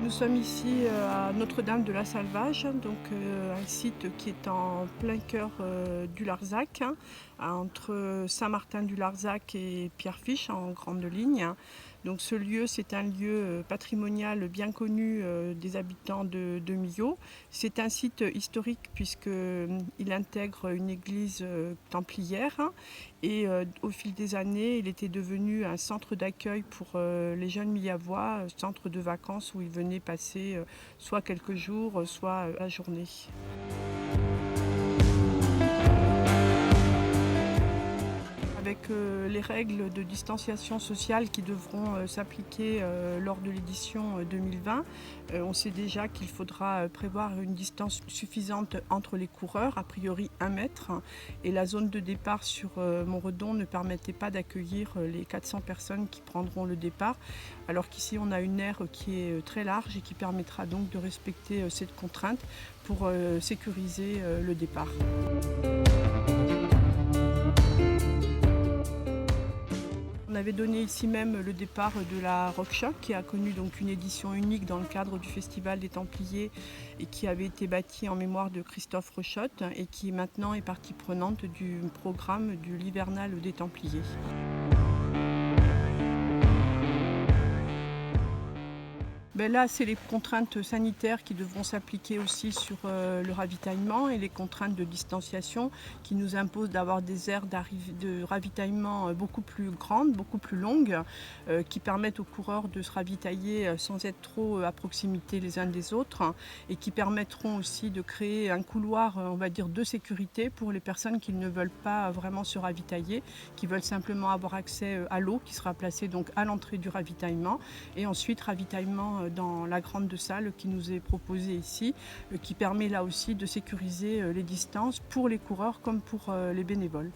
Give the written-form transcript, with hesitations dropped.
Nous sommes ici à Notre-Dame de la Salvage, donc un site qui est en plein cœur du Larzac, entre Saint-Martin-du-Larzac et Pierrefiche en grande ligne. Donc ce lieu, c'est un lieu patrimonial bien connu des habitants de Millau. C'est un site historique puisqu'il intègre une église templière et au fil des années, il était devenu un centre d'accueil pour les jeunes Millavois, centre de vacances où ils venaient passer soit quelques jours, soit la journée. Avec les règles de distanciation sociale qui devront s'appliquer lors de l'édition 2020, on sait déjà qu'il faudra prévoir une distance suffisante entre les coureurs, a priori 1 mètre, et la zone de départ sur Montredon ne permettait pas d'accueillir les 400 personnes qui prendront le départ, alors qu'ici on a une aire qui est très large et qui permettra donc de respecter cette contrainte pour sécuriser le départ. On avait donné ici même le départ de la Rock Shock qui a connu donc une édition unique dans le cadre du Festival des Templiers et qui avait été bâtie en mémoire de Christophe Rochotte et qui maintenant est partie prenante du programme de l'hivernal des Templiers. Là, c'est les contraintes sanitaires qui devront s'appliquer aussi sur le ravitaillement et les contraintes de distanciation qui nous imposent d'avoir des aires de ravitaillement beaucoup plus grandes, beaucoup plus longues, qui permettent aux coureurs de se ravitailler sans être trop à proximité les uns des autres et qui permettront aussi de créer un couloir, on va dire, de sécurité pour les personnes qui ne veulent pas vraiment se ravitailler, qui veulent simplement avoir accès à l'eau qui sera placée donc à l'entrée du ravitaillement et ensuite ravitaillement dans la grande salle qui nous est proposée ici, qui permet là aussi de sécuriser les distances pour les coureurs comme pour les bénévoles.